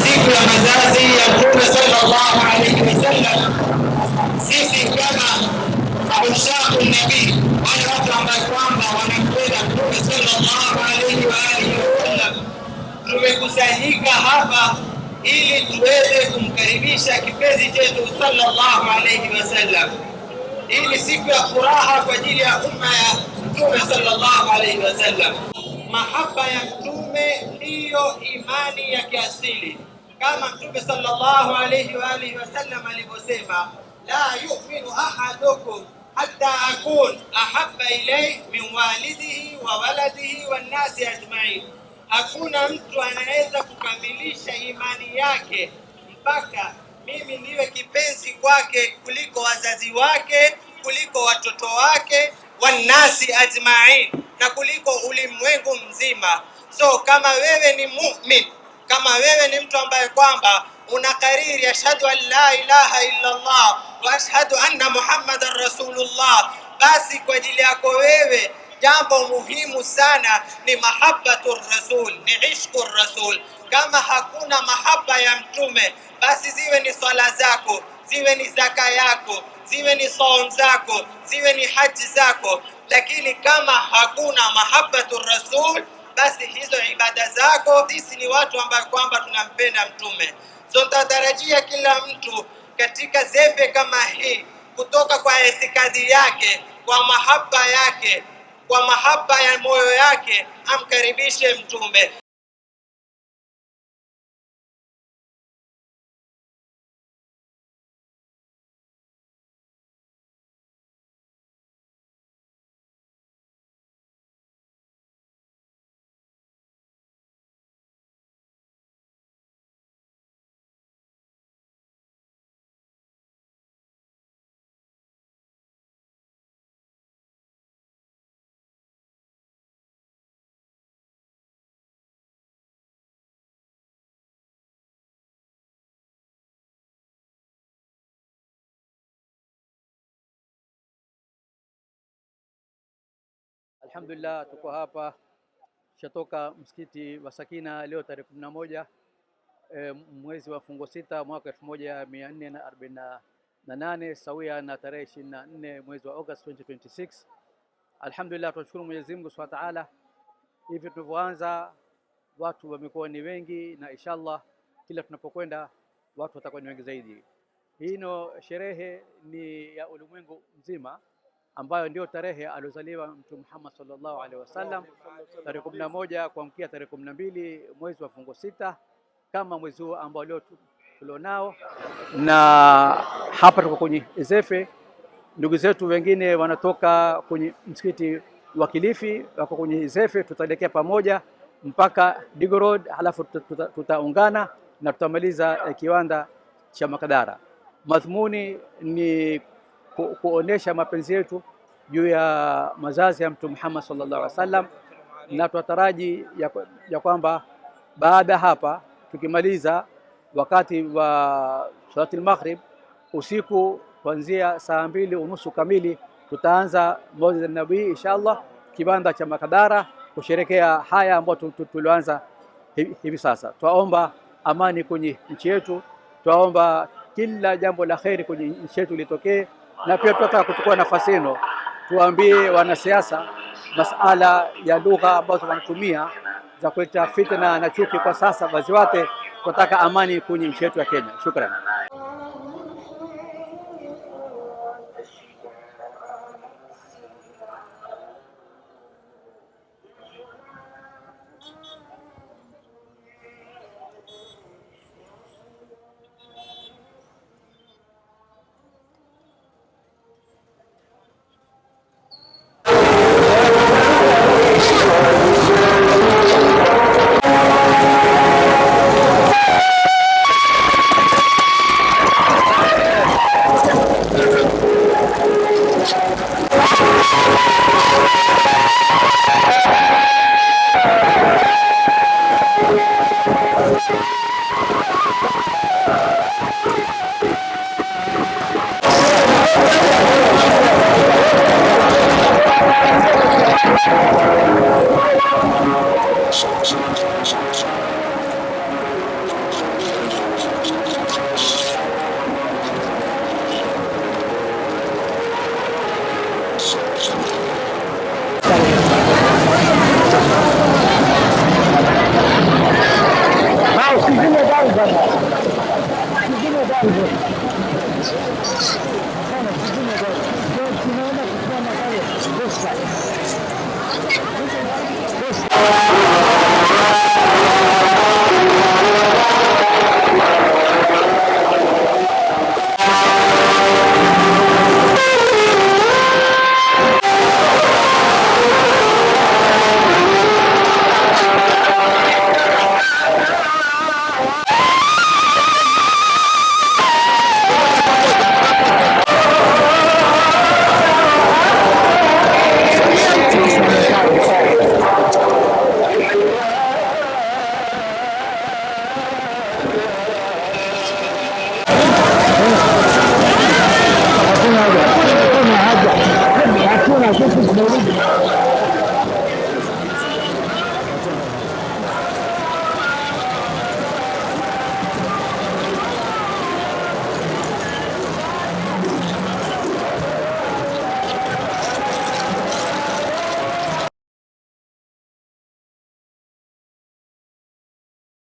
siku ya mazazi ya Mtume sallallahu alayhi wasallam. Sisi kama abushaku nabii, wale watu ambao kwamba wanampenda Mtume sallallahu alayhi wa alihi wasallam, tumekusanyika hapa ili tuweze kumkaribisha kipenzi chetu sallallahu alayhi wasallam. Hii ni siku ya furaha kwa ajili ya umma ya Mtume sallallahu alayhi wasallam. Mahaba ya Mtume ndiyo imani ya kiasili, kama Mtume sallallahu alayhi wa alihi wasallam alivyosema, la yu'minu ahadukum hatta akun ahabba ilayhi min walidihi wa waladihi wan nasi ajma'in. Hakuna mtu anaweza kukamilisha imani yake mpaka mimi niwe kipenzi kwake kuliko wazazi wake, kuliko watoto wake, wanasi ajma'in, na kuliko ulimwengu mzima. So kama wewe ni mu'min, kama wewe ni mtu ambaye kwamba unakariri ashhadu an la ilaha illa Allah wa ashhadu anna Muhammadar Rasulullah, basi kwa ajili yako wewe jambo muhimu sana ni mahabbatur rasul, ni ishqur rasul. Kama hakuna mahaba ya mtume, basi ziwe ni swala zako, ziwe ni zaka yako, ziwe ni saum zako, ziwe ni haji zako, lakini kama hakuna mahabbatur rasul, basi hizo ibada zako. Sisi ni watu ambao kwamba tunampenda mtume, so tatarajia kila mtu katika zefe kama hii kutoka kwa itikadi yake, kwa mahaba yake, kwa mahaba ya moyo yake, amkaribishe mtume. Alhamdulillah, tuko hapa shatoka msikiti wa Sakina leo tarehe 11 mwezi wa fungo sita mwaka 1448 sawia na tarehe 24 mwezi wa August 2026. Alhamdulillah, tunashukuru Mwenyezi Mungu Subhanahu wa Ta'ala. Hivi tulivyoanza watu wamekuwa ni wengi, na inshallah kila tunapokwenda watu watakuwa ni wengi zaidi. Hino sherehe ni ya ulimwengu mzima, ambayo ndio tarehe aliozaliwa Mtume Muhammad sallallahu alaihi wasallam, tarehe 11 kuamkia tarehe 12 mwezi wa fungo sita, kama mwezi huu ambao leo tulionao. Na hapa tuko kwenye Izefe, ndugu zetu wengine wanatoka kwenye msikiti wa Kilifi wako kwenye Izefe. Tutaelekea pamoja mpaka Digo Road, halafu tutaungana na tutamaliza kiwanda cha Makadara. Madhumuni ni kuonesha mapenzi yetu juu ya mazazi ya Mtume Muhammad sallallahu alaihi wasallam, na tutaraji ya kwamba baada hapa tukimaliza wakati wa salati al-maghrib usiku kuanzia saa 2:30 kamili tutaanza Maulid an-Nabii inshallah kibanda cha Makadara kusherekea haya ambayo tulioanza hivi sasa. Tuomba amani kwenye nchi yetu, tuomba kila jambo la kheri kwenye nchi yetu litokee, na pia tunataka kuchukua nafasi hino tuambie wanasiasa masala ya lugha ambazo wanatumia za kuleta fitna na chuki kwa sasa waziwate. Tunataka amani kwenye nchi yetu ya Kenya. Shukrani.